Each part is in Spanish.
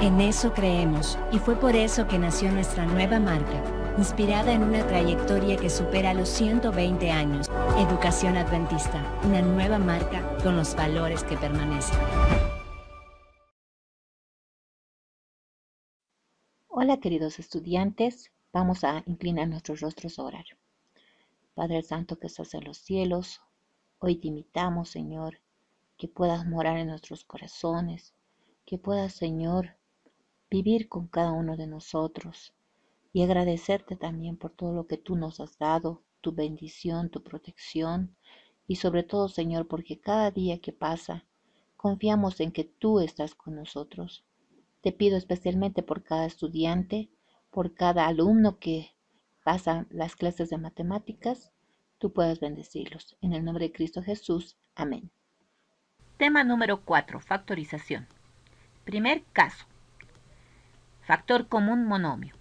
En eso creemos, y fue por eso que nació nuestra nueva marca, inspirada en una trayectoria que supera los 120 años. Educación Adventista, una nueva marca con los valores que permanecen. Hola queridos estudiantes, vamos a inclinar nuestros rostros a orar. Padre Santo que estás en los cielos, hoy te invitamos, Señor, que puedas morar en nuestros corazones, que puedas, Señor, vivir con cada uno de nosotros y agradecerte también por todo lo que tú nos has dado, tu bendición, tu protección y sobre todo, Señor, porque cada día que pasa, confiamos en que tú estás con nosotros. Te pido especialmente por cada estudiante, por cada alumno que pasa las clases de matemáticas, tú puedas bendecirlos. En el nombre de Cristo Jesús. Amén. Tema número 4. Factorización. Primer caso. Factor común monomio.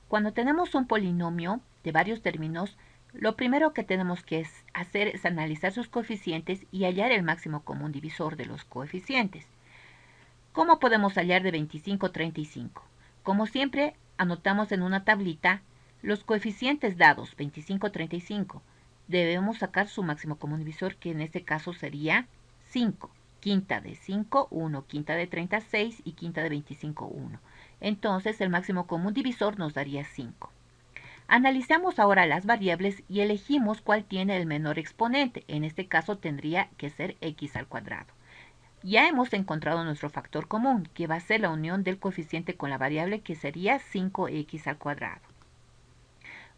Cuando tenemos un polinomio de varios términos, lo primero que tenemos que hacer es analizar sus coeficientes y hallar el máximo común divisor de los coeficientes. ¿Cómo podemos hallar de 25 a 35? Como siempre, anotamos en una tablita los coeficientes dados, 25 a 35. Debemos sacar su máximo común divisor, que en este caso sería 5. Quinta de 5, 1. Quinta de 36 y quinta de 25, 1. Entonces, el máximo común divisor nos daría 5. Analizamos ahora las variables y elegimos cuál tiene el menor exponente. En este caso tendría que ser x al cuadrado. Ya hemos encontrado nuestro factor común, que va a ser la unión del coeficiente con la variable, que sería 5x al cuadrado.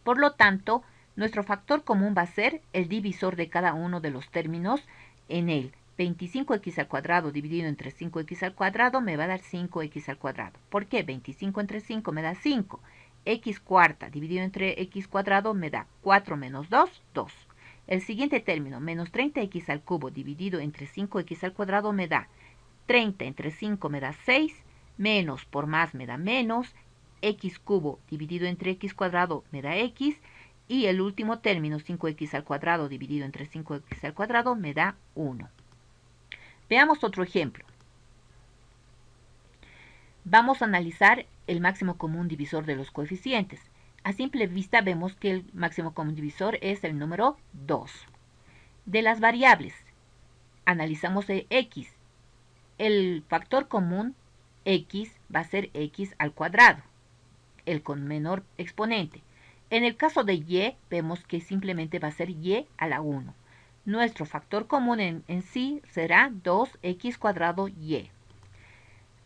Por lo tanto, nuestro factor común va a ser el divisor de cada uno de los términos. En el 25x al cuadrado dividido entre 5x al cuadrado me va a dar 5x al cuadrado. ¿Por qué? 25 entre 5 me da 5. X cuarta dividido entre x cuadrado me da 4 menos 2, 2. El siguiente término, menos 30x al cubo dividido entre 5x al cuadrado me da 30 entre 5 me da 6, menos por más me da menos, x cubo dividido entre x cuadrado me da x, y el último término, 5x al cuadrado dividido entre 5x al cuadrado me da 1. Veamos otro ejemplo. Vamos a analizar el máximo común divisor de los coeficientes. A simple vista vemos que el máximo común divisor es el número 2. De las variables, analizamos el x. El factor común x va a ser x al cuadrado, el con menor exponente. En el caso de y, vemos que simplemente va a ser y a la 1. Nuestro factor común en sí será 2x cuadrado y.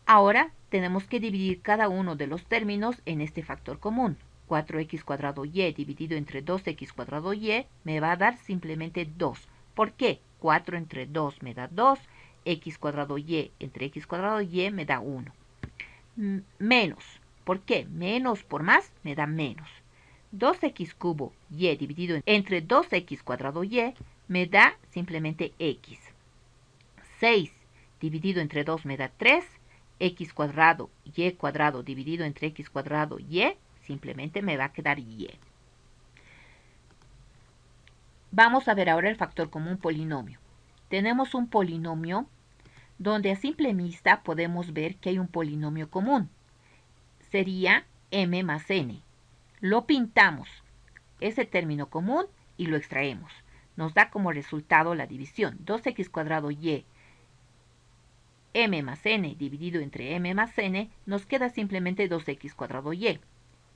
Ahora tenemos que dividir cada uno de los términos en este factor común. 4x cuadrado y dividido entre 2x cuadrado y me va a dar simplemente 2. ¿Por qué? 4 entre 2 me da 2, x cuadrado y entre x cuadrado y me da 1. Menos. ¿Por qué? Menos por más me da menos. 2x cubo y dividido entre 2x cuadrado y me da simplemente x. 6 dividido entre 2 me da 3. X cuadrado y cuadrado dividido entre x cuadrado y simplemente me va a quedar y. Vamos a ver ahora el factor común polinomio. Tenemos un polinomio donde a simple vista podemos ver que hay un polinomio común. Sería m más n. Lo pintamos, ese término común, y lo extraemos. Nos da como resultado la división 2x cuadrado y m más n dividido entre m más n, nos queda simplemente 2x cuadrado y.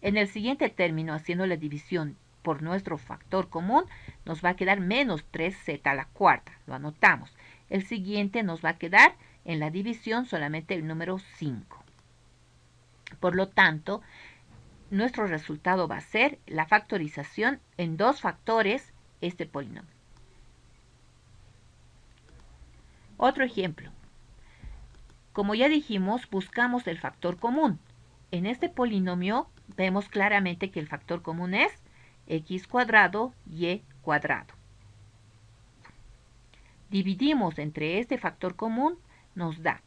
En el siguiente término, haciendo la división por nuestro factor común, nos va a quedar menos 3z a la cuarta. Lo anotamos. El siguiente nos va a quedar en la división solamente el número 5. Por lo tanto, nuestro resultado va a ser la factorización en dos factores este polinomio. Otro ejemplo. Como ya dijimos, buscamos el factor común. En este polinomio vemos claramente que el factor común es x cuadrado y cuadrado. Dividimos entre este factor común, nos da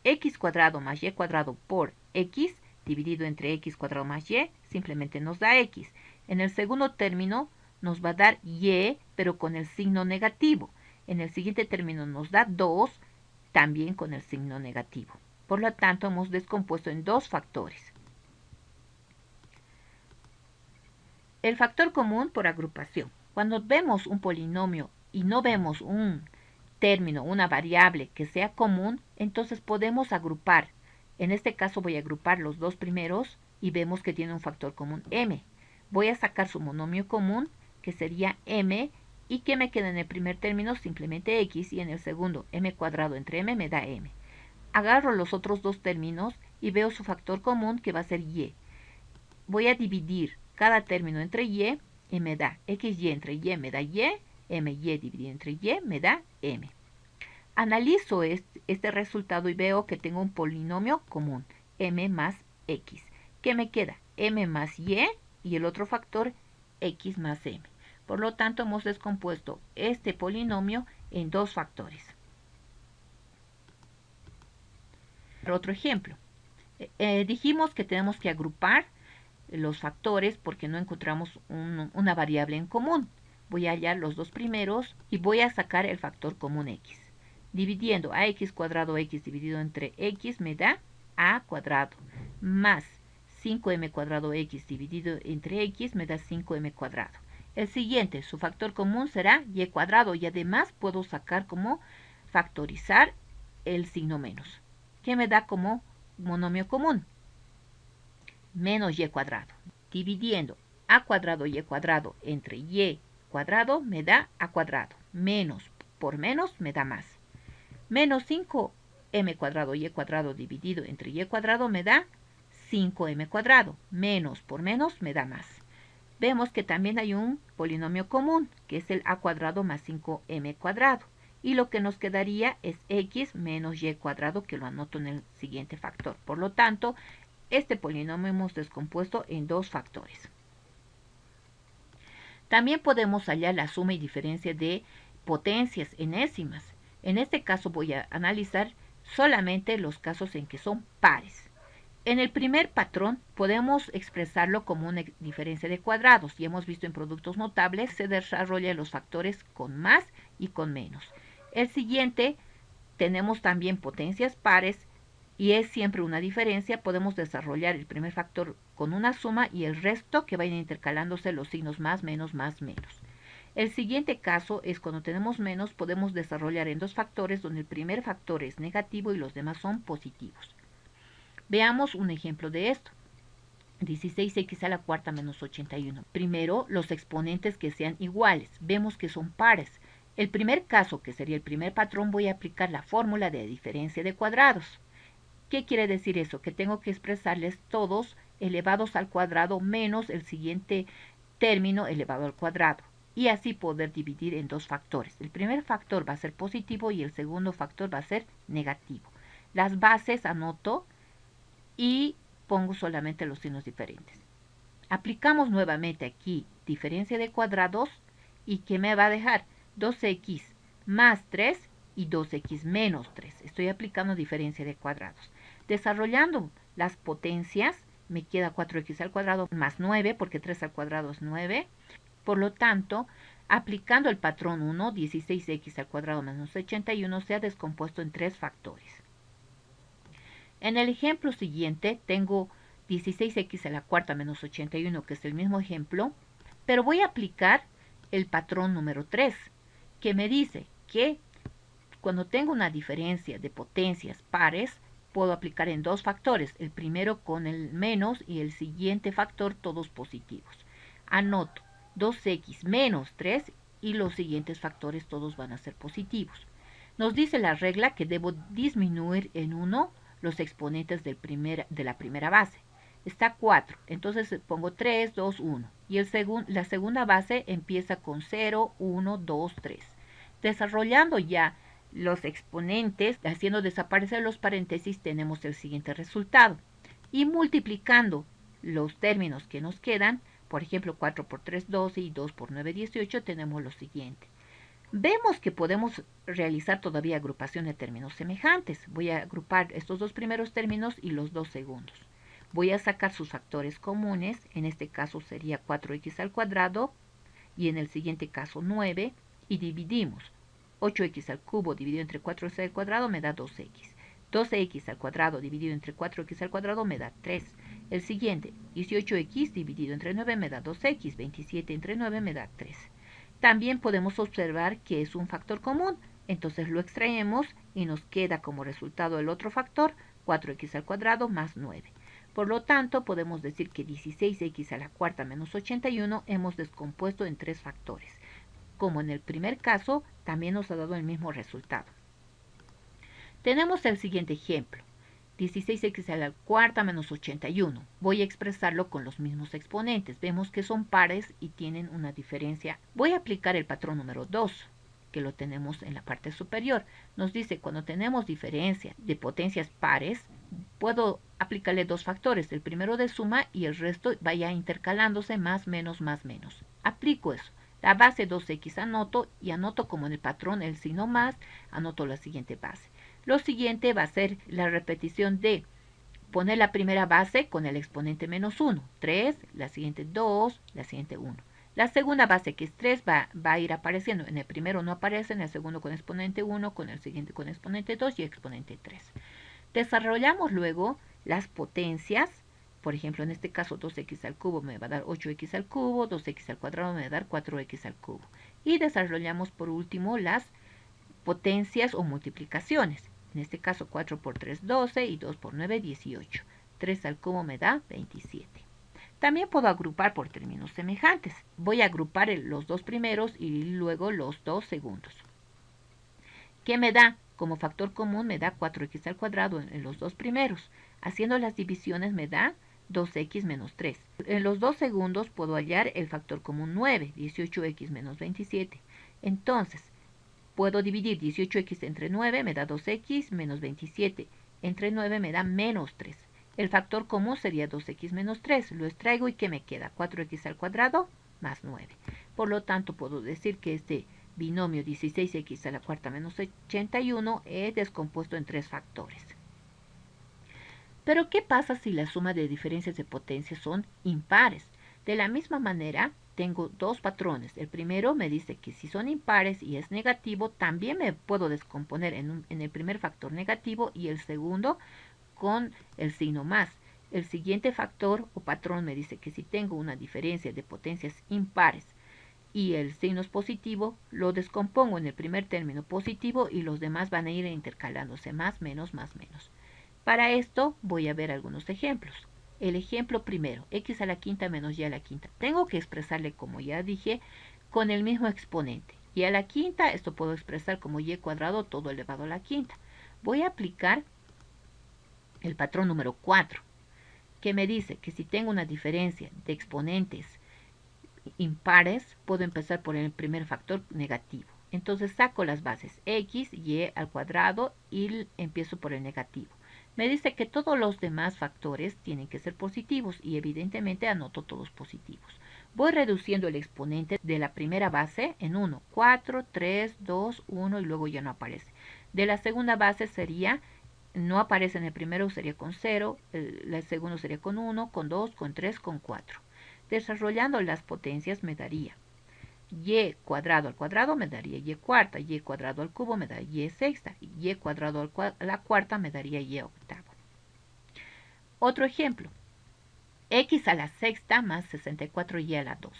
x cuadrado más y cuadrado por x dividido entre x cuadrado más y, simplemente nos da x. En el segundo término nos va a dar y, pero con el signo negativo. En el siguiente término nos da 2, también con el signo negativo. Por lo tanto, hemos descompuesto en dos factores. El factor común por agrupación. Cuando vemos un polinomio y no vemos un término, una variable que sea común, entonces podemos agrupar. En este caso voy a agrupar los dos primeros y vemos que tiene un factor común m. Voy a sacar su monomio común, que sería m, y que me queda en el primer término simplemente x, y en el segundo m cuadrado entre m me da m. Agarro los otros dos términos y veo su factor común, que va a ser y. Voy a dividir cada término entre y me da xy entre y me da y, my dividido entre y me da m. Analizo este resultado y veo que tengo un polinomio común, m más x. ¿Qué me queda? M más y el otro factor x más m. Por lo tanto, hemos descompuesto este polinomio en dos factores. Otro ejemplo. Dijimos que tenemos que agrupar los factores porque no encontramos una variable en común. Voy a hallar los dos primeros y voy a sacar el factor común x. Dividiendo ax cuadrado x dividido entre x me da a cuadrado, más 5m cuadrado x dividido entre x me da 5m cuadrado. El siguiente, su factor común será y cuadrado, y además puedo sacar como factorizar el signo menos, que me da como monomio común, menos y cuadrado. Dividiendo a cuadrado y cuadrado entre y cuadrado me da a cuadrado, menos por menos me da más. Menos 5m cuadrado y cuadrado dividido entre y cuadrado me da 5m cuadrado, menos por menos me da más. Vemos que también hay un polinomio común, que es el a cuadrado más 5m cuadrado. Y lo que nos quedaría es x menos y cuadrado, que lo anoto en el siguiente factor. Por lo tanto, este polinomio hemos descompuesto en dos factores. También podemos hallar la suma y diferencia de potencias enésimas. En este caso voy a analizar solamente los casos en que son pares. En el primer patrón podemos expresarlo como una diferencia de cuadrados, y hemos visto en productos notables se desarrollan los factores con más y con menos. El siguiente tenemos también potencias pares y es siempre una diferencia. Podemos desarrollar el primer factor con una suma y el resto que vayan intercalándose los signos más, menos, más, menos. El siguiente caso es cuando tenemos menos, podemos desarrollar en dos factores donde el primer factor es negativo y los demás son positivos. Veamos un ejemplo de esto. 16x a la cuarta menos 81. Primero, los exponentes que sean iguales. Vemos que son pares. El primer caso, que sería el primer patrón, voy a aplicar la fórmula de diferencia de cuadrados. ¿Qué quiere decir eso? Que tengo que expresarles todos elevados al cuadrado menos el siguiente término elevado al cuadrado. Y así poder dividir en dos factores. El primer factor va a ser positivo y el segundo factor va a ser negativo. Las bases anoto y pongo solamente los signos diferentes. Aplicamos nuevamente aquí diferencia de cuadrados y ¿qué me va a dejar? 2x más 3 y 2x menos 3. Estoy aplicando diferencia de cuadrados. Desarrollando las potencias me queda 4x al cuadrado más 9 porque 3 al cuadrado es 9. Por lo tanto, aplicando el patrón 1, 16x al cuadrado menos 81 se ha descompuesto en tres factores. En el ejemplo siguiente tengo 16x a la cuarta menos 81, que es el mismo ejemplo, pero voy a aplicar el patrón número 3, que me dice que cuando tengo una diferencia de potencias pares, puedo aplicar en dos factores, el primero con el menos y el siguiente factor todos positivos. Anoto 2x menos 3 y los siguientes factores todos van a ser positivos. Nos dice la regla que debo disminuir en 1 los exponentes de la primera base. Está 4, entonces pongo 3, 2, 1. Y la segunda base empieza con 0, 1, 2, 3. Desarrollando ya los exponentes, haciendo desaparecer los paréntesis, tenemos el siguiente resultado. Y multiplicando los términos que nos quedan, por ejemplo, 4 por 3, 12 y 2 por 9, 18, tenemos lo siguiente. Vemos que podemos realizar todavía agrupación de términos semejantes. Voy a agrupar estos dos primeros términos y los dos segundos. Voy a sacar sus factores comunes, en este caso sería 4x al cuadrado y en el siguiente caso 9, y dividimos. 8x al cubo dividido entre 4x al cuadrado me da 2x. 12x al cuadrado dividido entre 4x al cuadrado me da 3. El siguiente, 18x dividido entre 9 me da 2x, 27 entre 9 me da 3. También podemos observar que es un factor común, entonces lo extraemos y nos queda como resultado el otro factor, 4x al cuadrado más 9. Por lo tanto, podemos decir que 16x a la cuarta menos 81 hemos descompuesto en 3 factores. Como en el primer caso, también nos ha dado el mismo resultado. Tenemos el siguiente ejemplo. 16x a la cuarta menos 81. Voy a expresarlo con los mismos exponentes. Vemos que son pares y tienen una diferencia. Voy a aplicar el patrón número 2, que lo tenemos en la parte superior. Nos dice cuando tenemos diferencia de potencias pares, puedo aplicarle 2 factores, el primero de suma y el resto vaya intercalándose más, menos, más, menos. Aplico eso. La base 2x anoto y anoto como en el patrón el signo más, anoto la siguiente base. Lo siguiente va a ser la repetición de poner la primera base con el exponente menos 1, 3, la siguiente 2, la siguiente 1. La segunda base, que es 3, va a ir apareciendo. En el primero no aparece, en el segundo con exponente 1, con el siguiente con exponente 2 y exponente 3. Desarrollamos luego las potencias. Por ejemplo, en este caso 2x al cubo me va a dar 8x al cubo, 2x al cuadrado me va a dar 4x al cubo. Y desarrollamos por último las potencias o multiplicaciones. En este caso 4 por 3, 12 y 2 por 9, 18. 3 al cubo me da 27. También puedo agrupar por términos semejantes. Voy a agrupar los dos primeros y luego los dos segundos. ¿Qué me da? Como factor común me da 4x al cuadrado en los dos primeros. Haciendo las divisiones me da 2x menos 3. En los dos segundos puedo hallar el factor común 9, 18x menos 27. Entonces, puedo dividir 18x entre 9, me da 2x menos 27. Entre 9 me da menos 3. El factor común sería 2x menos 3. Lo extraigo y ¿qué me queda? 4x al cuadrado más 9. Por lo tanto, puedo decir que este binomio 16x a la cuarta menos 81 es descompuesto en 3 factores. Pero ¿qué pasa si la suma de diferencias de potencia son impares? De la misma manera, tengo dos patrones. El primero me dice que si son impares y es negativo, también me puedo descomponer en el primer factor negativo y el segundo con el signo más. El siguiente factor o patrón me dice que si tengo una diferencia de potencias impares y el signo es positivo, lo descompongo en el primer término positivo y los demás van a ir intercalándose más, menos, más, menos. Para esto voy a ver algunos ejemplos. El ejemplo primero, x a la quinta menos y a la quinta. Tengo que expresarle, como ya dije, con el mismo exponente. Y a la quinta, esto puedo expresar como y cuadrado todo elevado a la quinta. Voy a aplicar el patrón número 4, que me dice que si tengo una diferencia de exponentes impares, puedo empezar por el primer factor negativo. Entonces saco las bases x, y al cuadrado y empiezo por el negativo. Me dice que todos los demás factores tienen que ser positivos y evidentemente anoto todos positivos. Voy reduciendo el exponente de la primera base en 1, 4, 3, 2, 1 y luego ya no aparece. De la segunda base sería, no aparece en el primero, sería con 0, el segundo sería con 1, con 2, con 3, con 4. Desarrollando las potencias me daría y cuadrado al cuadrado me daría y cuarta, y cuadrado al cubo me da y sexta, y cuadrado a la cuarta me daría y octava. Otro ejemplo, x a la sexta más 64y a la 12.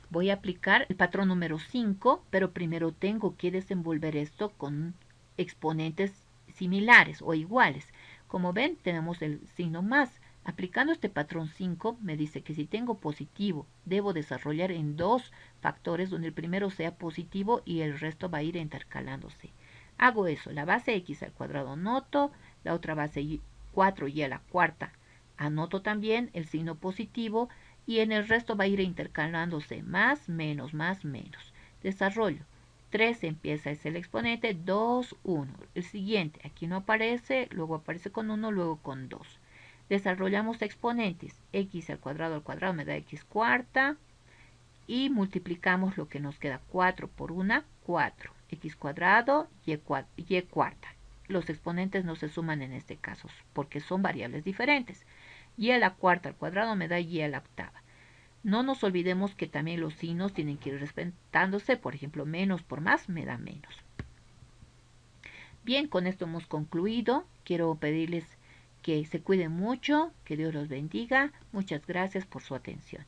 Voy a aplicar el patrón número 5, pero primero tengo que desenvolver esto con exponentes similares o iguales. Como ven, tenemos el signo más. Aplicando este patrón 5, me dice que si tengo positivo, debo desarrollar en dos factores donde el primero sea positivo y el resto va a ir intercalándose. Hago eso, la base x al cuadrado anoto, la otra base 4y a la cuarta anoto también el signo positivo y en el resto va a ir intercalándose más, menos, más, menos. Desarrollo. 3 empieza, es el exponente, 2, 1. El siguiente, aquí no aparece, luego aparece con 1, luego con 2. Desarrollamos exponentes, x al cuadrado me da x cuarta y multiplicamos lo que nos queda 4 por 1, 4, x cuadrado y cuarta. Los exponentes no se suman en este caso porque son variables diferentes. Y a la cuarta al cuadrado me da y a la octava. No nos olvidemos que también los signos tienen que ir respetándose, por ejemplo, menos por más me da menos. Bien, con esto hemos concluido. Quiero pedirles que se cuiden mucho, que Dios los bendiga. Muchas gracias por su atención.